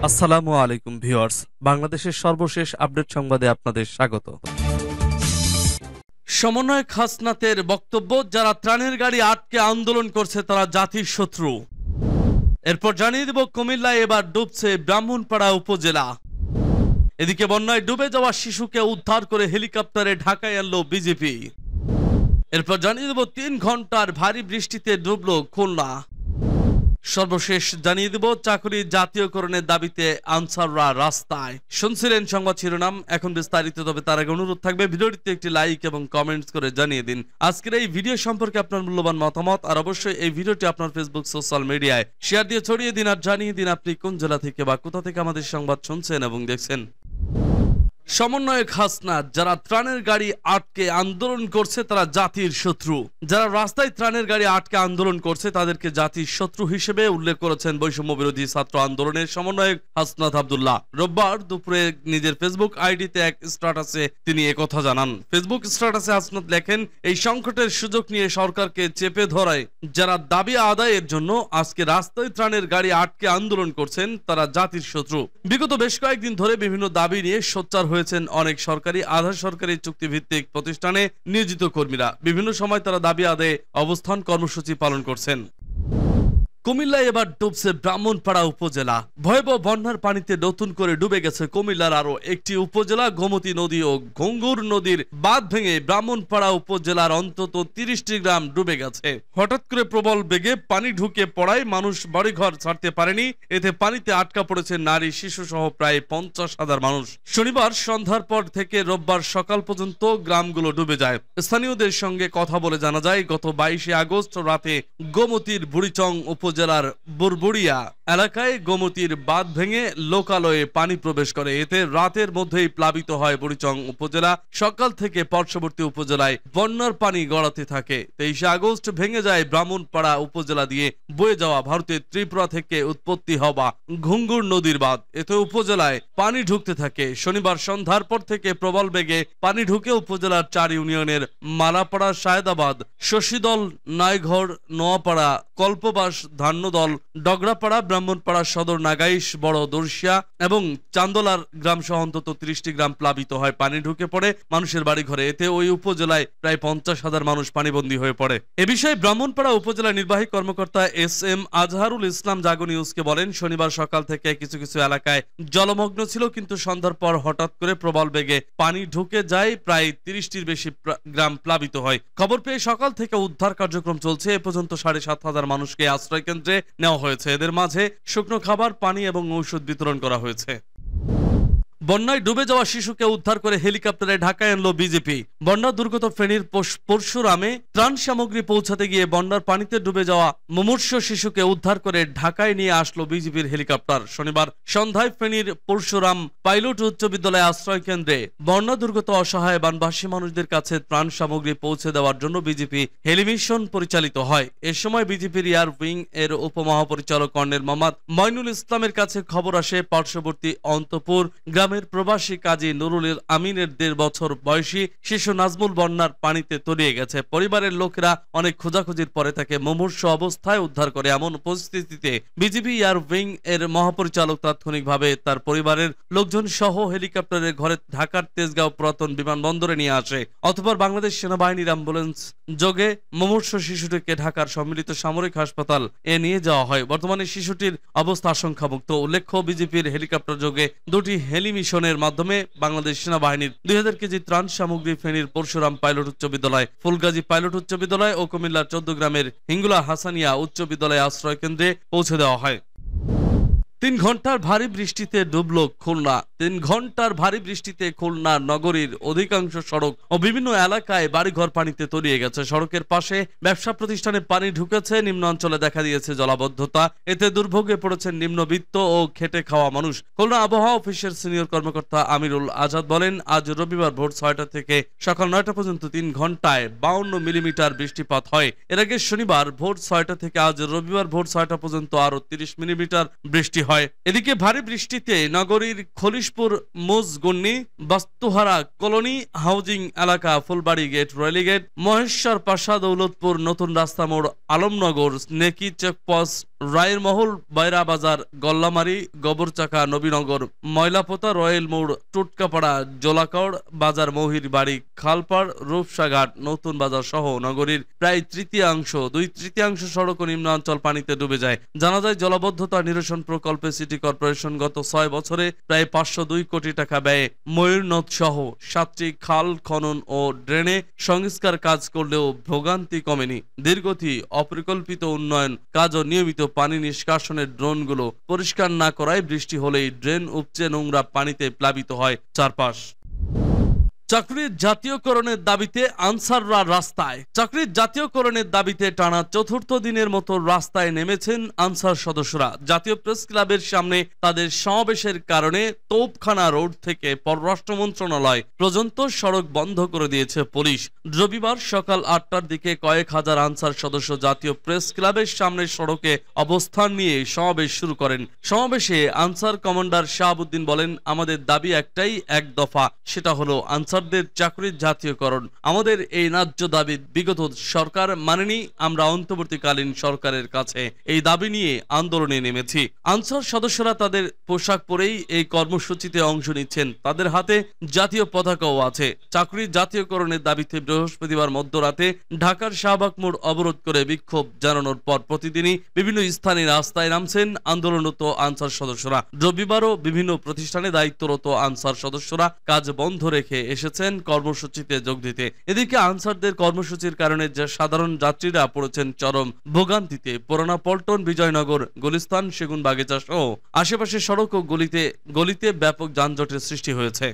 আসসালামু আলাইকুম ভিউয়ার্স, বাংলাদেশের সর্বশেষ আপডেট সংবাদে আপনাদের স্বাগত। সমন্বয়ক হাসনাতের বক্তব্য, যারা ত্রাণের গাড়ি আটকে আন্দোলন করছে তারা জাতির শত্রু। এরপর জানিয়ে দেব কুমিল্লায় এবার ডুবছে ব্রাহ্মণপাড়া উপজেলা। এদিকে বন্যায় ডুবে যাওয়া শিশুকে উদ্ধার করে হেলিকপ্টারে ঢাকায় আনলো বিজেপি। এরপর জানিয়ে দেব 3 ঘন্টার ভারী বৃষ্টিতে ডুবলো খুলনা। সর্বশেষ জানিয়ে দেব চাকরি জাতীয়করণের দাবিতে আনসাররা রাস্তায়। শুনছিলেন সংবাদ শিরোনাম, এখন বিস্তারিত। তবে তার আগে অনুরোধ থাকবে ভিডিওটিতে একটি লাইক এবং কমেন্টস করে জানিয়ে দিন আজকের এই ভিডিও সম্পর্কে আপনার মূল্যবান মতামত। আর অবশ্যই এই ভিডিওটি আপনার ফেসবুক সোশ্যাল মিডিয়ায় শেয়ার দিয়ে ছড়িয়ে দিন আর জানিয়ে দিন আপনি কোন জেলা থেকে বা কোথা থেকে আমাদের সংবাদ শুনছেন এবং দেখছেন। সমন্বয়ক হাসনাত, যারা ত্রাণের গাড়ি আটকে আন্দোলন করছে তারা জাতির শত্রু। যারা রাস্তায় ত্রাণের গাড়ি আটকে আন্দোলন করছে তাদেরকে জাতির শত্রু হিসেবে উল্লেখ করেছেন বৈষম্য বিরোধী ছাত্র আন্দোলনের সমন্বয়ক হাসনাত আব্দুল্লাহ। রোববার দুপুরে নিজের ফেসবুক আইডিতে এক স্ট্যাটাসে তিনি একথা জানান। ফেসবুক স্ট্যাটাসে হাসনাত লেখেন, এই সংকটের সুযোগ নিয়ে সরকারকে চেপে ধরায় যারা দাবি আদায়ের জন্য আজকে রাস্তায় ত্রাণের গাড়ি আটকে আন্দোলন করছেন তারা জাতির শত্রু। বিগত বেশ কয়েকদিন ধরে বিভিন্ন দাবি নিয়ে সোচ্চার হয়েছেন অনেক সরকারি আধা সরকারি চুক্তিভিত্তিক প্রতিষ্ঠানে নিয়োজিত কর্মীরা। বিভিন্ন সময় তারা দাবি আদায়ে অবস্থান কর্মসূচি পালন করছেন। কুমিল্লায় এবার ডুবছে ব্রাহ্মণপাড়া উপজেলা। ভয়াবহ বন্যার পানিতে নতুন করে ডুবে গেছে কুমিল্লার আরো একটি উপজেলা। গোমতী নদী ও ঘুঙ্গুর নদীর বাঁধ ভেঙে ব্রাহ্মণপাড়া উপজেলার অন্তত 30টি গ্রাম ডুবে গেছে। হঠাৎ করে প্রবল বেগে পানি ঢুকে পড়ায় মানুষ বাড়িঘর ছাড়তে পারেনি। এতে পানিতে আটকা পড়েছে নারী, শিশু সহ প্রায় 50,000 মানুষ। শনিবার সন্ধ্যার পর থেকে রোববার সকাল পর্যন্ত গ্রামগুলো ডুবে যায়। স্থানীয়দের সঙ্গে কথা বলে জানা যায়, গত 22 আগস্ট রাতে গোমতীর বুড়িচং উপজেলার বুরবুড়িয়া এলাকায় গোমতীর বাঁধ ভেঙে লোকালয়ে পানি প্রবেশ করে। এতে রাতের মধ্যেই প্লাবিত হয় বুড়িচং উপজেলা। সকাল থেকে পার্শ্ববর্তী উপজেলায় বন্যার পানি গড়াতে থাকে। 23 আগস্ট ভেঙে যায় ব্রাহ্মণপাড়া উপজেলা দিয়ে বয়ে যাওয়া ভারতের ত্রিপুরা থেকে উৎপত্তি হওয়া ঘুঙ্গুর নদীর বাঁধ। এতে উপজেলায় পানি ঢুকতে থাকে। শনিবার সন্ধ্যার পর থেকে প্রবল বেগে পানি ঢুকে উপজেলার 4 ইউনিয়নের মালাপাড়া, সায়দাবাদ, শশীদল, নাইঘর, নোয়াপাড়া, কল্পবাস, ধান্যদল, ডগরাপাড়া, ব্রাহ্মণপাড়া সদর, নাগাইশ, বড় দর্শিয়া এবং চান্দলার গ্রাম সহ অন্তত 30টি গ্রাম প্লাবিত হয়, পানি ঢুকে পড়ে মানুষের বাড়ি ঘরে। এতে ওই উপজেলায় প্রায় 50,000 মানুষ পানিবন্দী হয়ে পড়ে। এ বিষয়ে ব্রাহ্মণপাড়া উপজেলা নির্বাহী কর্মকর্তা SM আজহারুল ইসলাম জাগো নিউজকে বলেন, শনিবার সকাল থেকে কিছু কিছু এলাকায় জলমগ্ন ছিল, কিন্তু সন্ধ্যার পর হঠাৎ করে প্রবল বেগে পানি ঢুকে যায়। প্রায় 30টির বেশি গ্রাম প্লাবিত হয়। খবর পেয়ে সকাল থেকে উদ্ধার কার্যক্রম চলছে। এ পর্যন্ত 7,500 মানুষকে আশ্রয় কেন্দ্রে নেওয়া হয়েছে। এদের মাঝে শুকনো খাবার, পানি এবং ঔষধ বিতরণ করা হয়েছে। বন্যায় ডুবে যাওয়া শিশুকে উদ্ধার করে হেলিকপ্টারে ঢাকায় আনলো বিজেপি। বন্যা দুর্গত ফেনীর পরশুরামে ত্রাণ সামগ্রী পৌঁছাতে গিয়ে বন্যার পানিতে ডুবে যাওয়া মুমূর্ষ শিশুকে উদ্ধার করে ঢাকায় নিয়ে আসলো বিজেপির হেলিকপ্টার। শনিবার সন্ধ্যায় ফেনীর পরশুরাম পাইলট উচ্চ বিদ্যালয় আশ্রয় কেন্দ্রে বন্যা দুর্গত অসহায় বানবাসী মানুষদের কাছে ত্রাণ সামগ্রী পৌঁছে দেওয়ার জন্য বিজেপি হেলিমিশন পরিচালিত হয়। এ সময় বিজেপির এয়ার উইং এর উপমহাপরিচালক কর্নেল মোহাম্মদ মইনুল ইসলামের কাছে খবর আসে, পার্শ্ববর্তী অন্তপুর গ্রামের প্রবাসী কাজী নুরুল আমিনের 1.5 বছর বয়সী শিশু নাজমুল বন্যার পানিতে তলিয়ে গেছে। পরিবারের লোকেরা অনেক খোঁজাখুঁজির পরে তাকে মুমূর্ষ অবস্থায় উদ্ধার করে। এমন পরিস্থিতিতে বিজিবি এয়ার উইং এর মহাপরিচালক তাৎক্ষণিকভাবে তার পরিবারের লোকজন সহ হেলিকপ্টারে ঘরে ঢাকার তেজগাঁও পুরাতন বিমানবন্দরে নিয়ে আসে। অতঃপর বাংলাদেশ সেনাবাহিনীর অ্যাম্বুলেন্স যোগে মুমূর্ষ শিশুটিকে ঢাকার সম্মিলিত সামরিক হাসপাতাল এ নিয়ে যাওয়া হয়। বর্তমানে শিশুটির অবস্থা আশঙ্কামুক্ত। উল্লেখ্য, বিজেপির হেলিকপ্টার যোগে 2টি হেলিমিশনের মাধ্যমে বাংলাদেশ সেনাবাহিনীর 2000 কেজি ত্রাণ সামগ্রী ফেনীর পরশুরাম পাইলট উচ্চ বিদ্যালয়, ফুলগাজী পাইলট উচ্চ বিদ্যালয় ও কুমিল্লার 14 গ্রামের হিঙ্গুলা হাসানিয়া উচ্চ বিদ্যালয় আশ্রয় কেন্দ্রে পৌঁছে দেওয়া হয়। 3 ঘন্টার ভারী বৃষ্টিতে ডুবল খুলনা। 3 ঘন্টার ভারী বৃষ্টিতে খুলনা নগরীর অধিকাংশ সড়ক ও বিভিন্ন এলাকায় বাড়িঘর পানিতে তলিয়ে গেছে। সড়কের পাশে ব্যবসা প্রতিষ্ঠানে পানি ঢুকেছে। নিম্ন অঞ্চলে দেখা দিয়েছে জলাবদ্ধতা। এতে দুর্ভোগে পড়েছেন নিম্নবিত্ত ও খেটে খাওয়া মানুষ। খুলনা আবহাওয়া অফিসের সিনিয়র কর্মকর্তা আমিরুল আজাদ বলেন, আজ রবিবার ভোর 6টা থেকে সকাল 9টা পর্যন্ত 3 ঘন্টায় 52 মিলিমিটার বৃষ্টিপাত হয়। এর আগে শনিবার ভোর 6টা থেকে আজ রবিবার ভোর 6টা পর্যন্ত আরো 30 মিলিমিটার বৃষ্টি হয়। এদিকে ভারী বৃষ্টিতে নগরীর খলিশ জগদীশপুর মুজগুন্নি বাস্তুহারা কলোনি হাউজিং এলাকা ফুলবাড়ি গেট রয়েলিগেট মহেশ্বর পাশা দৌলতপুর নতুন রাস্তা মোড় আলমনগর নেকি চেকপোস্ট রায়ের মহল বাইরা বাজার গল্লামারি গোবরচাকা নবীনগর ময়লাপোতা রয়েল মোড় টুটকাপাড়া জোলাকড় বাজার মহির বাড়ি খালপাড় রূপসাঘাট নতুন বাজার সহ নগরীর প্রায় দুই তৃতীয়াংশ সড়ক ও নিম্নাঞ্চল পানিতে ডুবে যায়। জানা যায় জলাবদ্ধতা নিরসন প্রকল্পে সিটি কর্পোরেশন গত 6 বছরে প্রায় 502 কোটি টাকা ব্যয়ে ময়ূর নদ সহ 7টি খাল খনন ও ড্রেনে সংস্কার কাজ করলেও ভোগান্তি কমেনি। দীর্ঘতি অপরিকল্পিত উন্নয়ন কাজ ও নিয়মিত পানি নিষ্কাশনের ড্রোনগুলো পরিষ্কার না করায় বৃষ্টি হলেই ড্রেন উপচে নোংরা পানিতে প্লাবিত হয় চারপাশ। চাকরির জাতীয়করণের দাবিতে আনসাররা রাস্তায়। চাকরির জাতীয়করণের দাবিতে টানা ৪র্থ দিনের মতো রাস্তায় নেমেছেন আনসার সদস্যরা। জাতীয় প্রেস ক্লাবের সামনে তাদের সমাবেশের কারণে তোপখানা রোড থেকে পররাষ্ট্র মন্ত্রণালয় পর্যন্ত সড়ক বন্ধ করে দিয়েছে পুলিশ। রবিবার সকাল ৮টার দিকে কয়েক হাজার আনসার সদস্য জাতীয় প্রেস ক্লাবের সামনে সড়কে অবস্থান নিয়ে সমাবেশ শুরু করেন। সমাবেশে আনসার কমান্ডার শাহাবুদ্দিন বলেন, আমাদের দাবি একটাই, এক দফা, সেটা হলো আনসার চাকরির জাতীয়করণ। আমাদের এই ন্যায্য দাবি বিগত সরকার মানেনি। আমরা অন্তর্বর্তীকালীন সরকারের কাছে এই দাবি নিয়ে আন্দোলনে নেমেছি। আনসার সদস্যরা তাদের পোশাক পরেই এই কর্মসূচিতে অংশ নিচ্ছেন। তাদের হাতে জাতীয় পতাকাও আছে। চাকরির জাতীয়করণের দাবিতে বৃহস্পতিবার মধ্যরাতে ঢাকার শাহবাগ মোড় অবরোধ করে বিক্ষোভ জানানোর পর প্রতিদিনই বিভিন্ন স্থানে রাস্তায় নামছেন আন্দোলনরত আনসার সদস্যরা। রবিবারও বিভিন্ন প্রতিষ্ঠানে দায়িত্বরত আনসার সদস্যরা কাজ বন্ধ রেখে এসেছেন কর্মসূচিতে যোগ দিতে। এদিকে আনসারদের কর্মসূচির কারণে যে সাধারণ যাত্রীরা পড়েছেন চরম ভোগান্তিতে। পুরানা পল্টন, বিজয়নগর, গুলিস্তান, সেগুনবাগিচা সহ আশেপাশের সড়ক ও গলিতে ব্যাপক যানজটের সৃষ্টি হয়েছে।